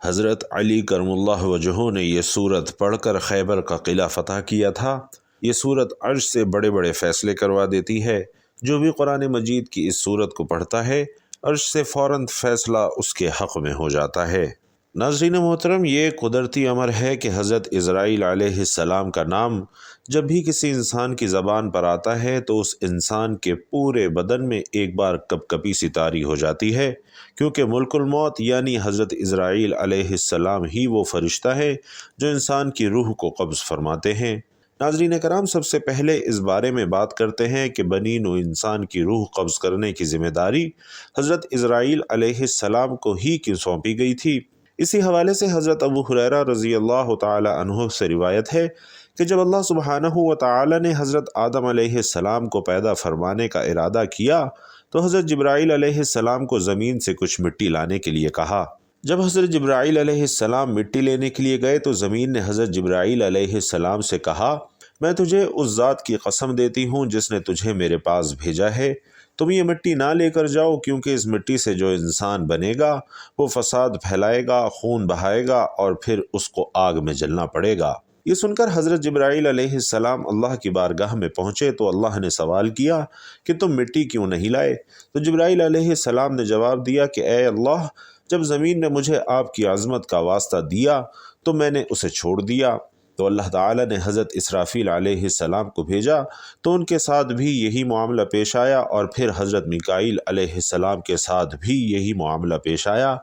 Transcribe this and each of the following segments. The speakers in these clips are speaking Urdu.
حضرت علی کرم اللہ وجہہ نے یہ سورت پڑھ کر خیبر کا قلعہ فتح کیا تھا۔ یہ سورت عرش سے بڑے بڑے فیصلے کروا دیتی ہے۔ جو بھی قرآن مجید کی اس سورت کو پڑھتا ہے، عرش سے فوراً فیصلہ اس کے حق میں ہو جاتا ہے۔ ناظرین محترم، یہ قدرتی امر ہے کہ حضرت اسرائیل علیہ السلام کا نام جب بھی کسی انسان کی زبان پر آتا ہے تو اس انسان کے پورے بدن میں ایک بار کپ کپی سی طاری ہو جاتی ہے، کیونکہ ملک الموت یعنی حضرت اسرائیل علیہ السلام ہی وہ فرشتہ ہے جو انسان کی روح کو قبض فرماتے ہیں۔ ناظرین کرام، سب سے پہلے اس بارے میں بات کرتے ہیں کہ بنی نوع انسان کی روح قبض کرنے کی ذمہ داری حضرت اسرائیل علیہ السلام کو ہی کیوں سونپی گئی تھی۔ اسی حوالے سے حضرت ابو ہریرہ رضی اللہ تعالی عنہ سے روایت ہے کہ جب اللہ سبحانہ و تعالی نے حضرت آدم علیہ السلام کو پیدا فرمانے کا ارادہ کیا تو حضرت جبرائیل علیہ السلام کو زمین سے کچھ مٹی لانے کے لیے کہا۔ جب حضرت جبرائیل علیہ السلام مٹی لینے کے لیے گئے تو زمین نے حضرت جبرائیل علیہ السلام سے کہا، میں تجھے اس ذات کی قسم دیتی ہوں جس نے تجھے میرے پاس بھیجا ہے، تم یہ مٹی نہ لے کر جاؤ، کیونکہ اس مٹی سے جو انسان بنے گا وہ فساد پھیلائے گا، خون بہائے گا اور پھر اس کو آگ میں جلنا پڑے گا۔ یہ سن کر حضرت جبرائیل علیہ السلام اللہ کی بارگاہ میں پہنچے تو اللہ نے سوال کیا کہ تم مٹی کیوں نہیں لائے؟ تو جبرائیل علیہ السلام نے جواب دیا کہ اے اللہ، جب زمین نے مجھے آپ کی عظمت کا واسطہ دیا تو میں نے اسے چھوڑ دیا۔ تو اللہ تعالیٰ نے حضرت اسرافیل علیہ السلام کو بھیجا تو ان کے ساتھ بھی یہی معاملہ پیش آیا، اور پھر حضرت میکائیل علیہ السلام کے ساتھ بھی یہی معاملہ پیش آیا،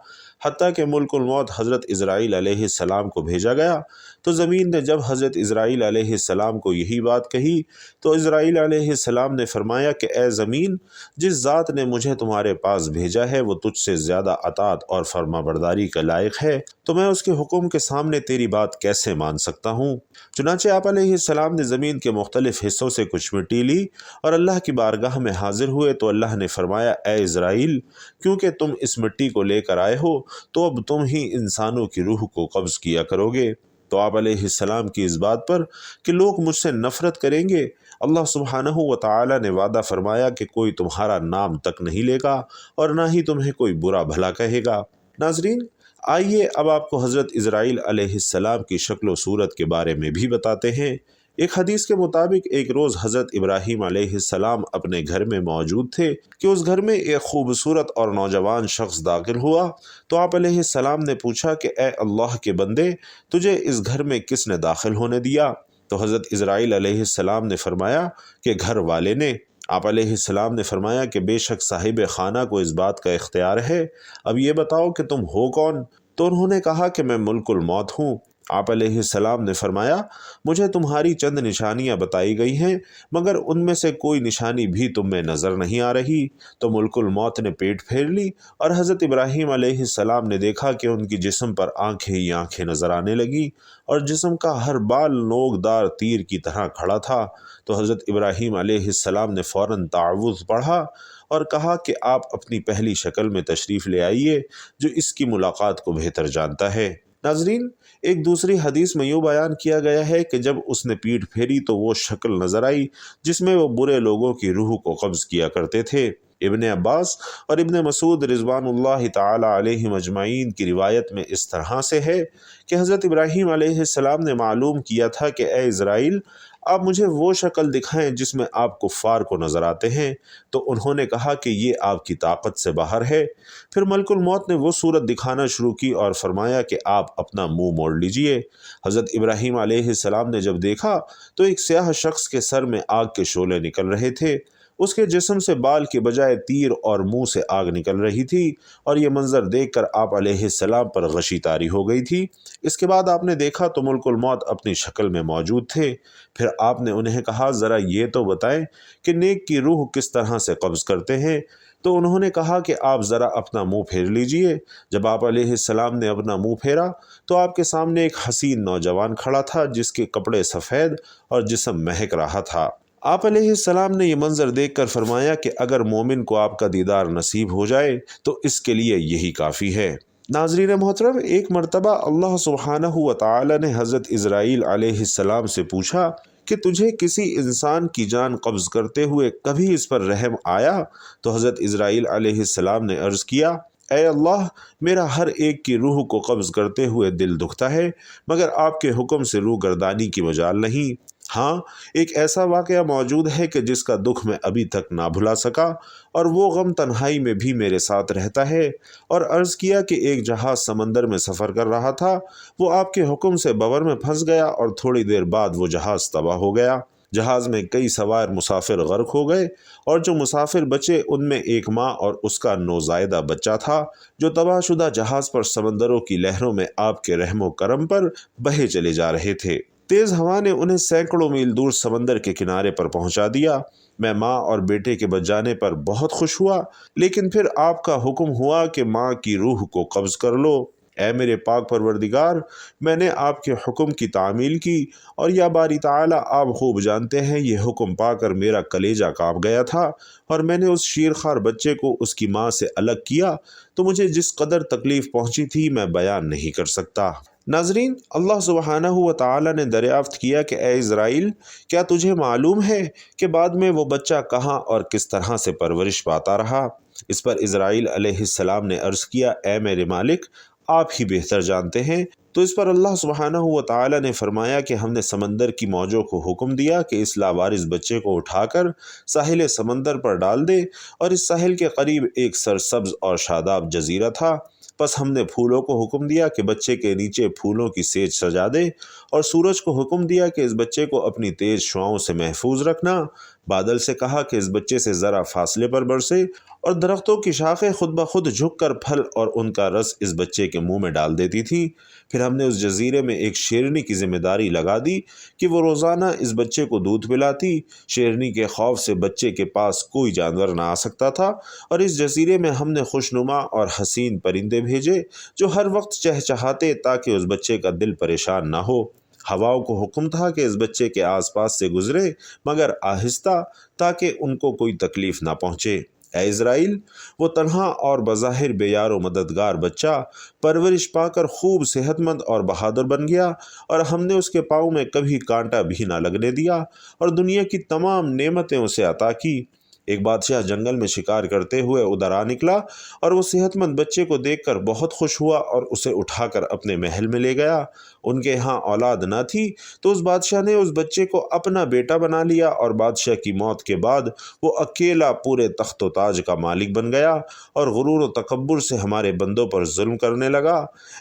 حتیٰ کہ ملک الموت حضرت اسرائیل علیہ السلام کو بھیجا گیا۔ تو زمین نے جب حضرت اسرائیل علیہ السلام کو یہی بات کہی تو اسرائیل علیہ السلام نے فرمایا کہ اے زمین، جس ذات نے مجھے تمہارے پاس بھیجا ہے وہ تجھ سے زیادہ اطاعت اور فرما برداری کا لائق ہے، تو میں اس کے حکم کے سامنے تیری بات کیسے مان سکتا ہوں؟ چنانچہ آپ علیہ السلام نے زمین کے مختلف حصوں سے کچھ مٹی لی اور اللہ کی بارگاہ میں حاضر ہوئے تو اللہ نے فرمایا، اے اسرائیل، کیونکہ تم اس مٹی کو لے کر آئے ہو تو اب تم ہی انسانوں کی روح کو قبض کیا کرو گے۔ تو آپ علیہ السلام کی اس بات پر کہ لوگ مجھ سے نفرت کریں گے، اللہ سبحانہ و تعالی نے وعدہ فرمایا کہ کوئی تمہارا نام تک نہیں لے گا اور نہ ہی تمہیں کوئی برا بھلا کہے گا۔ ناظرین، آئیے اب آپ کو حضرت اسرائیل علیہ السلام کی شکل و صورت کے بارے میں بھی بتاتے ہیں۔ ایک حدیث کے مطابق ایک روز حضرت ابراہیم علیہ السلام اپنے گھر میں موجود تھے کہ اس گھر میں ایک خوبصورت اور نوجوان شخص داخل ہوا تو آپ علیہ السلام نے پوچھا کہ اے اللہ کے بندے، تجھے اس گھر میں کس نے داخل ہونے دیا؟ تو حضرت اسرائیل علیہ السلام نے فرمایا کہ گھر والے نے۔ آپ علیہ السلام نے فرمایا کہ بے شک صاحب خانہ کو اس بات کا اختیار ہے، اب یہ بتاؤ کہ تم ہو کون؟ تو انہوں نے کہا کہ میں ملک الموت ہوں۔ آپ علیہ السلام نے فرمایا، مجھے تمہاری چند نشانیاں بتائی گئی ہیں مگر ان میں سے کوئی نشانی بھی تم میں نظر نہیں آ رہی۔ تو ملک الموت نے پیٹ پھیر لی اور حضرت ابراہیم علیہ السلام نے دیکھا کہ ان کی جسم پر آنکھیں ہی آنکھیں نظر آنے لگیں اور جسم کا ہر بال نوک دار تیر کی طرح کھڑا تھا۔ تو حضرت ابراہیم علیہ السلام نے فوراً تعوذ پڑھا اور کہا کہ آپ اپنی پہلی شکل میں تشریف لے آئیے جو اس کی ملاقات کو بہتر جانتا ہے۔ ناظرین، ایک دوسری حدیث میں یوں بیان کیا گیا ہے کہ جب اس نے پیٹھ پھیری تو وہ شکل نظر آئی جس میں وہ برے لوگوں کی روح کو قبض کیا کرتے تھے۔ ابن عباس اور ابن مسعود رضوان اللہ تعالی علیہم اجمعین کی روایت میں اس طرح سے ہے کہ حضرت ابراہیم علیہ السلام نے معلوم کیا تھا کہ اے اسرائیل، آپ مجھے وہ شکل دکھائیں جس میں آپ کفار کو نظر آتے ہیں۔ تو انہوں نے کہا کہ یہ آپ کی طاقت سے باہر ہے۔ پھر ملک الموت نے وہ صورت دکھانا شروع کی اور فرمایا کہ آپ اپنا منہ موڑ لیجئے۔ حضرت ابراہیم علیہ السلام نے جب دیکھا تو ایک سیاہ شخص کے سر میں آگ کے شعلے نکل رہے تھے، اس کے جسم سے بال کے بجائے تیر اور منہ سے آگ نکل رہی تھی، اور یہ منظر دیکھ کر آپ علیہ السلام پر غشی طاری ہو گئی تھی۔ اس کے بعد آپ نے دیکھا تو ملک الموت اپنی شکل میں موجود تھے۔ پھر آپ نے انہیں کہا، ذرا یہ تو بتائیں کہ نیک کی روح کس طرح سے قبض کرتے ہیں؟ تو انہوں نے کہا کہ آپ ذرا اپنا منہ پھیر لیجئے۔ جب آپ علیہ السلام نے اپنا منہ پھیرا تو آپ کے سامنے ایک حسین نوجوان کھڑا تھا جس کے کپڑے سفید اور جسم مہک رہا تھا۔ آپ علیہ السلام نے یہ منظر دیکھ کر فرمایا کہ اگر مومن کو آپ کا دیدار نصیب ہو جائے تو اس کے لیے یہی کافی ہے۔ ناظرین محترم، ایک مرتبہ اللہ سبحانہ و تعالی نے حضرت اسرائیل علیہ السلام سے پوچھا کہ تجھے کسی انسان کی جان قبض کرتے ہوئے کبھی اس پر رحم آیا؟ تو حضرت اسرائیل علیہ السلام نے عرض کیا، اے اللہ، میرا ہر ایک کی روح کو قبض کرتے ہوئے دل دکھتا ہے، مگر آپ کے حکم سے روح گردانی کی مجال نہیں۔ ہاں، ایک ایسا واقعہ موجود ہے کہ جس کا دکھ میں ابھی تک نہ بھلا سکا، اور وہ غم تنہائی میں بھی میرے ساتھ رہتا ہے۔ اور عرض کیا کہ ایک جہاز سمندر میں سفر کر رہا تھا، وہ آپ کے حکم سے بور میں پھنس گیا اور تھوڑی دیر بعد وہ جہاز تباہ ہو گیا۔ جہاز میں کئی سوار مسافر غرق ہو گئے، اور جو مسافر بچے ان میں ایک ماں اور اس کا نوزائیدہ بچہ تھا، جو تباہ شدہ جہاز پر سمندروں کی لہروں میں آپ کے رحم و کرم پر بہے چلے جا رہے تھے۔ تیز ہوا نے انہیں سینکڑوں میل دور سمندر کے کنارے پر پہنچا دیا۔ میں ماں اور بیٹے کے بچ جانے پر بہت خوش ہوا، لیکن پھر آپ کا حکم ہوا کہ ماں کی روح کو قبض کر لو۔ اے میرے پاک پروردگار، میں نے آپ کے حکم کی تعمیل کی، اور یا باری تعالی، آپ خوب جانتے ہیں یہ حکم پا کر میرا کلیجہ کانپ گیا تھا، اور میں نے اس شیرخوار بچے کو اس کی ماں سے الگ کیا تو مجھے جس قدر تکلیف پہنچی تھی میں بیان نہیں کر سکتا۔ ناظرین، اللہ سبحانہ و تعالی نے دریافت کیا کہ اے اسرائیل، کیا تجھے معلوم ہے کہ بعد میں وہ بچہ کہاں اور کس طرح سے پرورش پاتا رہا؟ اس پر اسرائیل علیہ السلام نے عرض کیا، اے میرے مالک، آپ ہی بہتر جانتے ہیں۔ تو اس پر اللہ سبحانہ و تعالی نے فرمایا کہ ہم نے سمندر کی موجوں کو حکم دیا کہ اس لاوارث بچے کو اٹھا کر ساحل سمندر پر ڈال دے، اور اس ساحل کے قریب ایک سرسبز اور شاداب جزیرہ تھا۔ پس ہم نے پھولوں کو حکم دیا کہ بچے کے نیچے پھولوں کی سیج سجا دے، اور سورج کو حکم دیا کہ اس بچے کو اپنی تیز شعاؤں سے محفوظ رکھنا۔ بادل سے کہا کہ اس بچے سے ذرا فاصلے پر برسے، اور درختوں کی شاخیں خود بخود جھک کر پھل اور ان کا رس اس بچے کے منہ میں ڈال دیتی تھی۔ پھر ہم نے اس جزیرے میں ایک شیرنی کی ذمہ داری لگا دی کہ وہ روزانہ اس بچے کو دودھ پلاتی۔ شیرنی کے خوف سے بچے کے پاس کوئی جانور نہ آ سکتا تھا، اور اس جزیرے میں ہم نے خوشنما اور حسین پرندے بھیجے جو ہر وقت چہچہاتے تاکہ اس بچے کا دل پریشان نہ ہو۔ ہواؤں کو حکم تھا کہ اس بچے کے آس پاس سے گزرے، مگر آہستہ، تاکہ ان کو کوئی تکلیف نہ پہنچے۔ اے اسرائیل، وہ تنہا اور بظاہر بے یار و مددگار بچہ پرورش پا کر خوب صحت مند اور بہادر بن گیا، اور ہم نے اس کے پاؤں میں کبھی کانٹا بھی نہ لگنے دیا، اور دنیا کی تمام نعمتیں اسے عطا کی۔ ایک بادشاہ جنگل میں شکار کرتے ہوئے ادھر آ نکلا، اور وہ صحت مند بچے کو دیکھ کر بہت خوش ہوا اور اسے اٹھا کر اپنے محل میں لے گیا۔ ان کے ہاں اولاد نہ تھی، تو اس بادشاہ نے اس بچے کو اپنا بیٹا بنا لیا، اور بادشاہ کی موت کے بعد وہ اکیلا پورے تخت و تاج کا مالک بن گیا، اور غرور و تکبر سے ہمارے بندوں پر ظلم کرنے لگا۔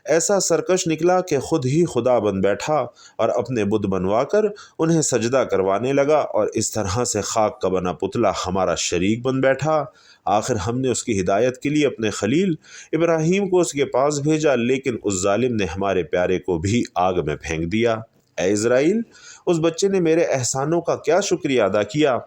ایسا سرکش نکلا کہ خود ہی خدا بن بیٹھا، اور اپنے بت بنوا کر انہیں سجدہ کروانے لگا، اور اس طرح سے خاک کا بنا پتلا ہمارا شریک بن بیٹھا۔ آخر ہم نے اس کی ہدایت کے لیے اپنے خلیل ابراہیم کو اس کے پاس بھیجا، لیکن اس ظالم نے ہمارے پیارے کو بھی آگ میں پھینک دیا۔ اے اسرائیل، اس بچے نے میرے احسانوں کا کیا شکریہ ادا کیا؟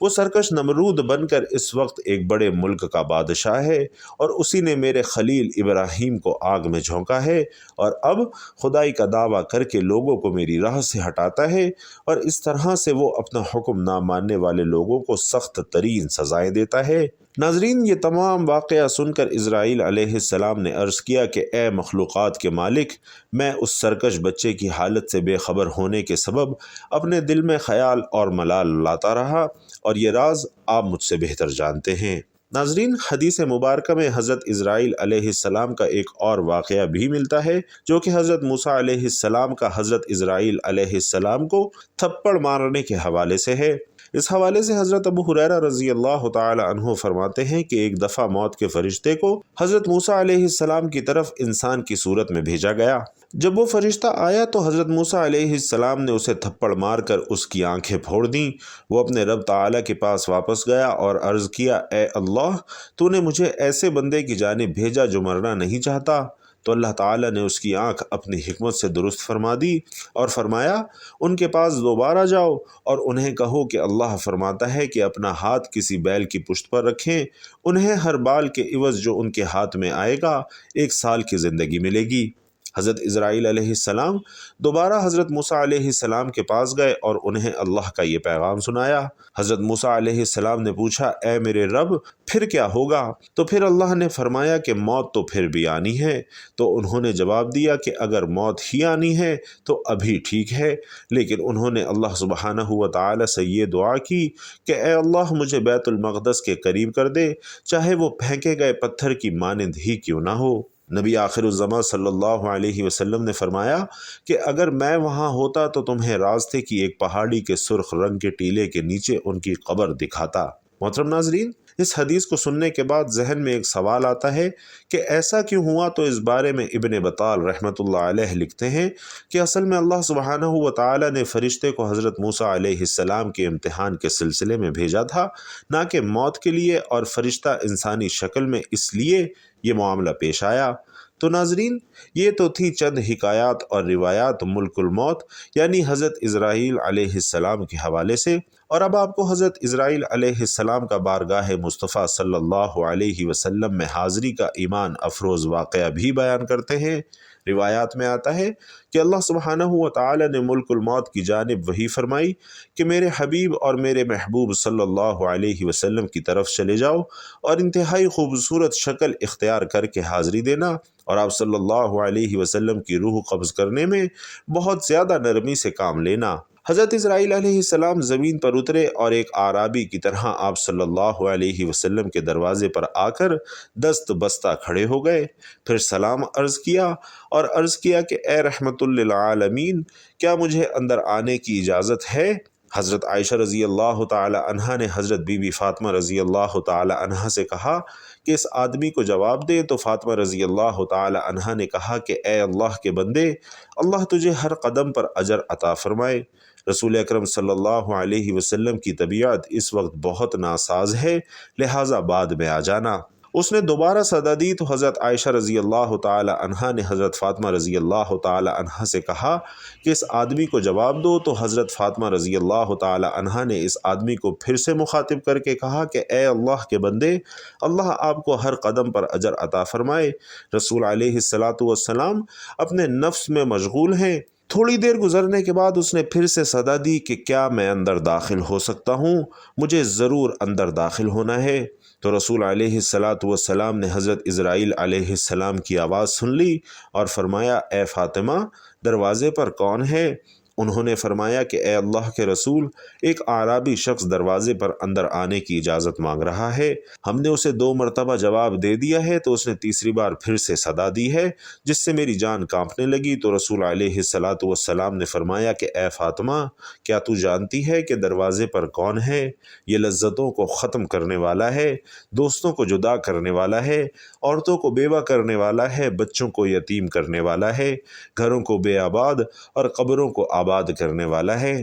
وہ سرکش نمرود بن کر اس وقت ایک بڑے ملک کا بادشاہ ہے، اور اسی نے میرے خلیل ابراہیم کو آگ میں جھونکا ہے، اور اب خدائی کا دعویٰ کر کے لوگوں کو میری راہ سے ہٹاتا ہے، اور اس طرح سے وہ اپنا حکم نہ ماننے والے لوگوں کو سخت ترین سزائیں دیتا ہے۔ ناظرین، یہ تمام واقعہ سن کر اسرائیل علیہ السلام نے عرض کیا کہ اے مخلوقات کے مالک، میں اس سرکش بچے کی حالت سے بے خبر ہونے کے سبب اپنے دل میں خیال اور ملال لاتا رہا، اور یہ راز آپ مجھ سے بہتر جانتے ہیں۔ ناظرین، حدیث مبارکہ میں حضرت اسرائیل علیہ السلام کا ایک اور واقعہ بھی ملتا ہے، جو کہ حضرت موسیٰ علیہ السلام کا حضرت اسرائیل علیہ السلام کو تھپڑ مارنے کے حوالے سے ہے۔ اس حوالے سے حضرت ابو ہریرہ رضی اللہ تعالی عنہ فرماتے ہیں کہ ایک دفعہ موت کے فرشتے کو حضرت موسیٰ علیہ السلام کی طرف انسان کی صورت میں بھیجا گیا۔ جب وہ فرشتہ آیا تو حضرت موسیٰ علیہ السلام نے اسے تھپڑ مار کر اس کی آنکھیں پھوڑ دیں۔ وہ اپنے رب تعالیٰ کے پاس واپس گیا اور عرض کیا، اے اللہ، تو نے مجھے ایسے بندے کی جانب بھیجا جو مرنا نہیں چاہتا۔ تو اللہ تعالیٰ نے اس کی آنکھ اپنی حکمت سے درست فرما دی، اور فرمایا، ان کے پاس دوبارہ جاؤ اور انہیں کہو کہ اللہ فرماتا ہے کہ اپنا ہاتھ کسی بیل کی پشت پر رکھیں، انہیں ہر بال کے عوض جو ان کے ہاتھ میں آئے گا 1 سال کی زندگی ملے گی۔ حضرت اسرائیل علیہ السلام دوبارہ حضرت موسیٰ علیہ السلام کے پاس گئے اور انہیں اللہ کا یہ پیغام سنایا۔ حضرت موسیٰ علیہ السلام نے پوچھا، اے میرے رب پھر کیا ہوگا؟ تو پھر اللہ نے فرمایا کہ موت تو پھر بھی آنی ہے۔ تو انہوں نے جواب دیا کہ اگر موت ہی آنی ہے تو ابھی ٹھیک ہے، لیکن انہوں نے اللہ سبحانہ و تعالی سے یہ دعا کی کہ اے اللہ مجھے بیت المقدس کے قریب کر دے، چاہے وہ پھینکے گئے پتھر کی مانند ہی کیوں نہ ہو۔ نبی آخر الزماں صلی اللہ علیہ وسلم نے فرمایا کہ اگر میں وہاں ہوتا تو تمہیں راستے کی ایک پہاڑی کے سرخ رنگ کے ٹیلے کے نیچے ان کی قبر دکھاتا۔ محترم ناظرین، اس حدیث کو سننے کے بعد ذہن میں ایک سوال آتا ہے کہ ایسا کیوں ہوا؟ تو اس بارے میں ابن بطال رحمۃ اللہ علیہ لکھتے ہیں کہ اصل میں اللہ سبحانہ و تعالی نے فرشتے کو حضرت موسیٰ علیہ السلام کے امتحان کے سلسلے میں بھیجا تھا، نہ کہ موت کے لیے، اور فرشتہ انسانی شکل میں اس لیے یہ معاملہ پیش آیا۔ تو ناظرین، یہ تو تھی چند حکایات اور روایات ملک الموت یعنی حضرت اسرائیل علیہ السلام کے حوالے سے، اور اب آپ کو حضرت اسرائیل علیہ السلام کا بارگاہ مصطفیٰ صلی اللہ علیہ وسلم میں حاضری کا ایمان افروز واقعہ بھی بیان کرتے ہیں۔ روایات میں آتا ہے کہ اللہ سبحانہ و تعالی نے ملک الموت کی جانب وحی فرمائی کہ میرے حبیب اور میرے محبوب صلی اللہ علیہ وسلم کی طرف چلے جاؤ اور انتہائی خوبصورت شکل اختیار کر کے حاضری دینا، اور آپ صلی اللہ علیہ وسلم کی روح قبض کرنے میں بہت زیادہ نرمی سے کام لینا۔ حضرت اسرائیل علیہ السلام زمین پر اترے اور ایک اعرابی کی طرح آپ صلی اللہ علیہ وسلم کے دروازے پر آ کر دست بستہ کھڑے ہو گئے، پھر سلام عرض کیا اور عرض کیا کہ اے رحمت للعالمین، کیا مجھے اندر آنے کی اجازت ہے؟ حضرت عائشہ رضی اللہ تعالی عنہا نے حضرت بی بی فاطمہ رضی اللہ تعالی عنہا سے کہا کہ اس آدمی کو جواب دے، تو فاطمہ رضی اللہ تعالی عنہا نے کہا کہ اے اللہ کے بندے، اللہ تجھے ہر قدم پر اجر عطا فرمائے۔ رسول اکرم صلی اللہ علیہ وسلم کی طبیعت اس وقت بہت ناساز ہے، لہٰذا بعد میں آ جانا۔ اس نے دوبارہ صدا دی تو حضرت عائشہ رضی اللہ تعالی عنہا نے حضرت فاطمہ رضی اللہ تعالی عنہا سے کہا کہ اس آدمی کو جواب دو، تو حضرت فاطمہ رضی اللہ تعالی عنہا نے اس آدمی کو پھر سے مخاطب کر کے کہا کہ اے اللہ کے بندے، اللہ آپ کو ہر قدم پر اجر عطا فرمائے۔ رسول علیہ السلام اپنے نفس میں مشغول ہیں۔ تھوڑی دیر گزرنے کے بعد اس نے پھر سے صدا دی کہ کیا میں اندر داخل ہو سکتا ہوں؟ مجھے ضرور اندر داخل ہونا ہے۔ تو رسول علیہ السلام نے حضرت اسرائیل علیہ السلام کی آواز سن لی اور فرمایا، اے فاطمہ، دروازے پر کون ہے؟ انہوں نے فرمایا کہ اے اللہ کے رسول، ایک اعرابی شخص دروازے پر اندر آنے کی اجازت مانگ رہا ہے۔ ہم نے اسے 2 مرتبہ جواب دے دیا ہے، تو اس نے تیسری بار پھر سے صدا دی ہے، جس سے میری جان کانپنے لگی۔ تو رسول علیہ السلام نے فرمایا کہ اے فاطمہ، کیا تو جانتی ہے کہ دروازے پر کون ہے؟ یہ لذتوں کو ختم کرنے والا ہے، دوستوں کو جدا کرنے والا ہے، عورتوں کو بیوہ کرنے والا ہے، بچوں کو یتیم کرنے والا ہے، گھروں کو بے آباد اور قبروں کو آباد کرنے والا ہے۔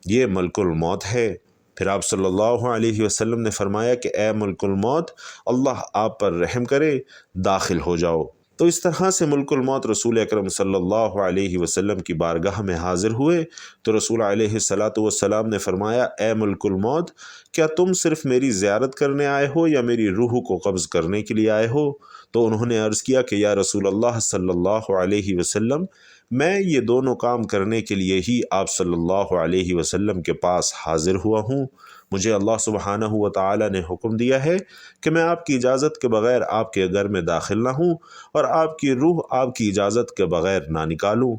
یہ ملک الموت ہے۔ پھر آپ صلی اللہ علیہ وسلم نے فرمایا کہ اے ملک الموت، اللہ آپ پر رحم کرے، داخل ہو جاؤ۔ تو اس طرح سے ملک الموت رسول اکرم صلی اللہ علیہ وسلم کی بارگاہ میں حاضر ہوئے۔ تو رسول علیہ السلام نے فرمایا، اے ملک الموت، کیا تم صرف میری زیارت کرنے آئے ہو یا میری روح کو قبض کرنے کے لیے آئے ہو؟ تو انہوں نے عرض کیا کہ یا رسول اللہ صلی اللہ علیہ وسلم، میں یہ دونوں کام کرنے کے لیے ہی آپ صلی اللہ علیہ وسلم کے پاس حاضر ہوا ہوں۔ مجھے اللہ سبحانہ و تعالی نے حکم دیا ہے کہ میں آپ کی اجازت کے بغیر آپ کے گھر میں داخل نہ ہوں اور آپ کی روح آپ کی اجازت کے بغیر نہ نکالوں۔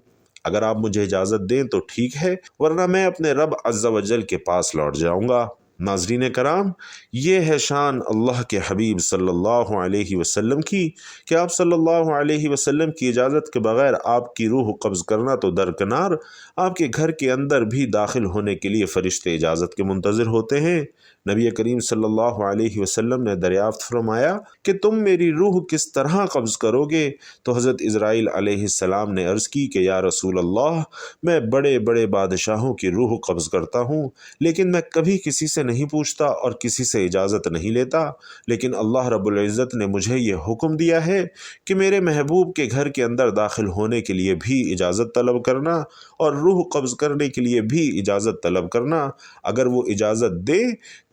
اگر آپ مجھے اجازت دیں تو ٹھیک ہے، ورنہ میں اپنے رب عز و جل کے پاس لوٹ جاؤں گا۔ ناظرین کرام، یہ ہے شان اللہ کے حبیب صلی اللہ علیہ وسلم کی کہ آپ صلی اللہ علیہ وسلم کی اجازت کے بغیر آپ کی روح قبض کرنا تو درکنار، آپ کے گھر کے اندر بھی داخل ہونے کے لیے فرشتے اجازت کے منتظر ہوتے ہیں۔ نبی کریم صلی اللہ علیہ وسلم نے دریافت فرمایا کہ تم میری روح کس طرح قبض کرو گے؟ تو حضرت اسرائیل علیہ السلام نے عرض کی کہ یا رسول اللہ، میں بڑے بڑے بادشاہوں کی روح قبض کرتا ہوں، لیکن میں کبھی کسی سے نہیں پوچھتا اور کسی سے اجازت نہیں لیتا، لیکن اللہ رب العزت نے مجھے یہ حکم دیا ہے کہ میرے محبوب کے گھر کے اندر داخل ہونے کے لیے بھی اجازت طلب کرنا اور روح قبض کرنے کے لیے بھی اجازت طلب کرنا۔ اگر وہ اجازت دے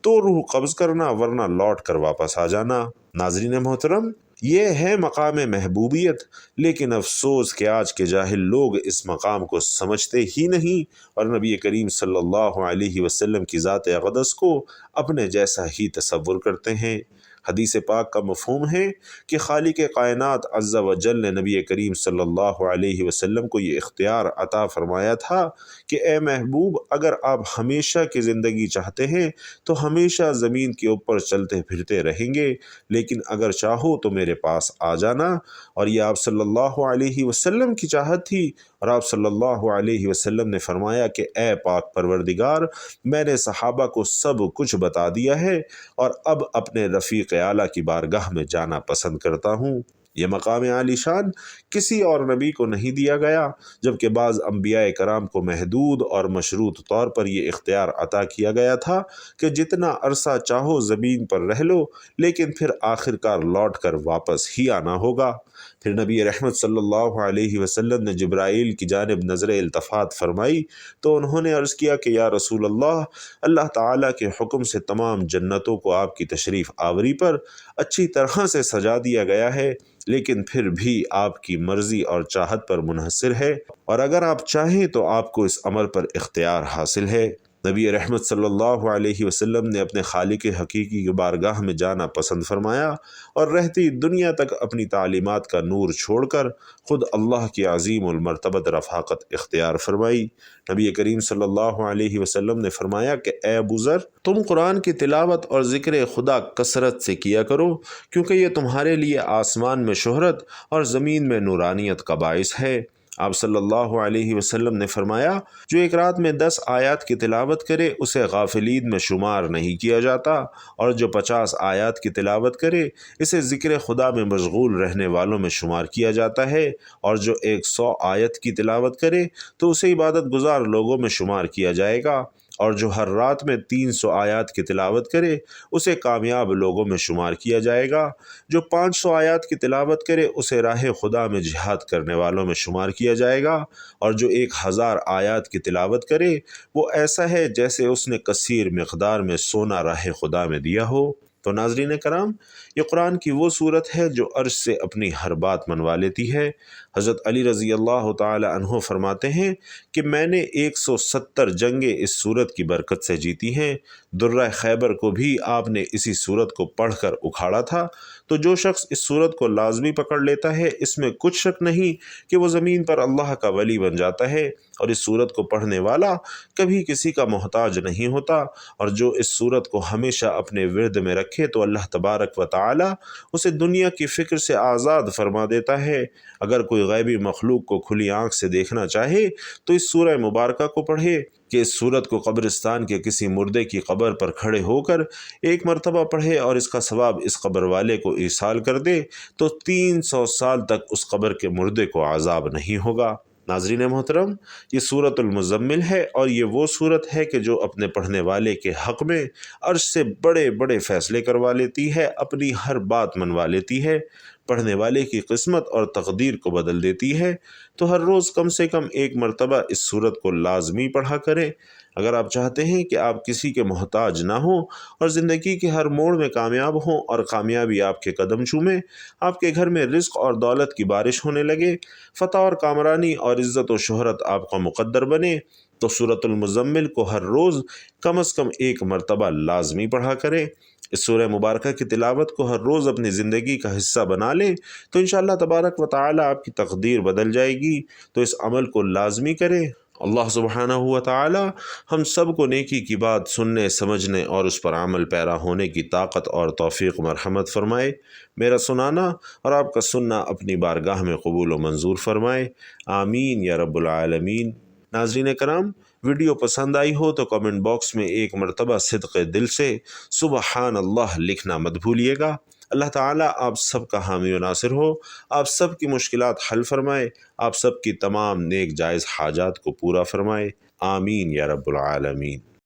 تو روح قبض کرنا، ورنہ لوٹ کر واپس آ جانا۔ ناظرین محترم، یہ ہے مقام محبوبیت، لیکن افسوس کہ آج کے جاہل لوگ اس مقام کو سمجھتے ہی نہیں اور نبی کریم صلی اللہ علیہ وسلم کی ذات اقدس کو اپنے جیسا ہی تصور کرتے ہیں۔ حدیث پاک کا مفہوم ہے کہ خالق کائنات عز و جل نے نبی کریم صلی اللہ علیہ وسلم کو یہ اختیار عطا فرمایا تھا کہ اے محبوب، اگر آپ ہمیشہ کی زندگی چاہتے ہیں تو ہمیشہ زمین کے اوپر چلتے پھرتے رہیں گے، لیکن اگر چاہو تو میرے پاس آ جانا۔ اور یہ آپ صلی اللہ علیہ وسلم کی چاہت تھی، اور آپ صلی اللہ علیہ وسلم نے فرمایا کہ اے پاک پروردگار، میں نے صحابہ کو سب کچھ بتا دیا ہے اور اب اپنے رفیق اعلیٰ کی بارگاہ میں جانا پسند کرتا ہوں۔ یہ مقام عالی شان کسی اور نبی کو نہیں دیا گیا، جبکہ بعض انبیاء کرام کو محدود اور مشروط طور پر یہ اختیار عطا کیا گیا تھا کہ جتنا عرصہ چاہو زمین پر رہ لو، لیکن پھر آخر کار لوٹ کر واپس ہی آنا ہوگا۔ پھر نبی رحمت صلی اللہ علیہ وسلم نے جبرائیل کی جانب نظر التفات فرمائی تو انہوں نے عرض کیا کہ یا رسول اللہ، اللہ تعالیٰ کے حکم سے تمام جنتوں کو آپ کی تشریف آوری پر اچھی طرح سے سجا دیا گیا ہے، لیکن پھر بھی آپ کی مرضی اور چاہت پر منحصر ہے، اور اگر آپ چاہیں تو آپ کو اس امر پر اختیار حاصل ہے۔ نبی رحمت صلی اللہ علیہ وسلم نے اپنے خالق حقیقی کی بارگاہ میں جانا پسند فرمایا اور رہتی دنیا تک اپنی تعلیمات کا نور چھوڑ کر خود اللہ کی عظیم المرتبت رفاقت اختیار فرمائی۔ نبی کریم صلی اللہ علیہ وسلم نے فرمایا کہ اے ابو ذر، تم قرآن کی تلاوت اور ذکر خدا کثرت سے کیا کرو، کیونکہ یہ تمہارے لیے آسمان میں شہرت اور زمین میں نورانیت کا باعث ہے۔ آپ صلی اللہ علیہ وسلم نے فرمایا، جو ایک رات میں 10 آیات کی تلاوت کرے اسے غافلین میں شمار نہیں کیا جاتا، اور جو 50 آیات کی تلاوت کرے اسے ذکر خدا میں مشغول رہنے والوں میں شمار کیا جاتا ہے، اور جو 100 آیت کی تلاوت کرے تو اسے عبادت گزار لوگوں میں شمار کیا جائے گا، اور جو ہر رات میں 300 آیات کی تلاوت کرے اسے کامیاب لوگوں میں شمار کیا جائے گا، جو 500 آیات کی تلاوت کرے اسے راہ خدا میں جہاد کرنے والوں میں شمار کیا جائے گا، اور جو 1000 آیات کی تلاوت کرے وہ ایسا ہے جیسے اس نے کثیر مقدار میں سونا راہ خدا میں دیا ہو۔ تو ناظرین کرام، یہ قرآن کی وہ صورت ہے جو عرش سے اپنی ہر بات منوا لیتی ہے۔ حضرت علی رضی اللہ تعالی عنہ فرماتے ہیں کہ میں نے 170 جنگیں اس صورت کی برکت سے جیتی ہیں۔ درہ خیبر کو بھی آپ نے اسی صورت کو پڑھ کر اکھاڑا تھا۔ تو جو شخص اس صورت کو لازمی پکڑ لیتا ہے، اس میں کچھ شک نہیں کہ وہ زمین پر اللہ کا ولی بن جاتا ہے، اور اس صورت کو پڑھنے والا کبھی کسی کا محتاج نہیں ہوتا، اور جو اس صورت کو ہمیشہ اپنے ورد میں رکھے تو اللہ تبارک و تعالی اسے دنیا کی فکر سے آزاد فرما دیتا ہے۔ اگر کوئی غیبی مخلوق کو کھلی آنکھ سے دیکھنا چاہے تو اس سورہ مبارکہ کو پڑھے کہ اس صورت کو قبرستان کے کسی مردے کی قبر پر کھڑے ہو کر ایک مرتبہ پڑھے اور اس کا ثواب اس قبر والے کو ایصال کر دے تو 300 سال تک اس قبر کے مردے کو عذاب نہیں ہوگا۔ ناظرین محترم، یہ سورۃ المزمل ہے، اور یہ وہ سورت ہے کہ جو اپنے پڑھنے والے کے حق میں عرش سے بڑے بڑے فیصلے کروا لیتی ہے، اپنی ہر بات منوا لیتی ہے، پڑھنے والے کی قسمت اور تقدیر کو بدل دیتی ہے۔ تو ہر روز کم سے کم ایک مرتبہ اس سورت کو لازمی پڑھا کریں۔ اگر آپ چاہتے ہیں کہ آپ کسی کے محتاج نہ ہوں اور زندگی کے ہر موڑ میں کامیاب ہوں اور کامیابی آپ کے قدم چومے، آپ کے گھر میں رزق اور دولت کی بارش ہونے لگے، فتح اور کامرانی اور عزت و شہرت آپ کا مقدر بنے، تو سورۃ المزمل کو ہر روز کم از کم ایک مرتبہ لازمی پڑھا کریں۔ اس سورہ مبارکہ کی تلاوت کو ہر روز اپنی زندگی کا حصہ بنا لیں تو انشاءاللہ تبارک و تعالی آپ کی تقدیر بدل جائے گی۔ تو اس عمل کو لازمی کریں۔ اللہ سبحانہ و تعالی ہم سب کو نیکی کی بات سننے، سمجھنے اور اس پر عمل پیرا ہونے کی طاقت اور توفیق مرحمت فرمائے۔ میرا سنانا اور آپ کا سننا اپنی بارگاہ میں قبول و منظور فرمائے، آمین یا رب العالمین۔ ناظرین کرام، ویڈیو پسند آئی ہو تو کمنٹ باکس میں ایک مرتبہ صدق دل سے سبحان اللہ لکھنا مت بھولیے گا۔ اللہ تعالیٰ آپ سب کا حامی و ناصر ہو، آپ سب کی مشکلات حل فرمائے، آپ سب کی تمام نیک جائز حاجات کو پورا فرمائے، آمین یا رب العالمین۔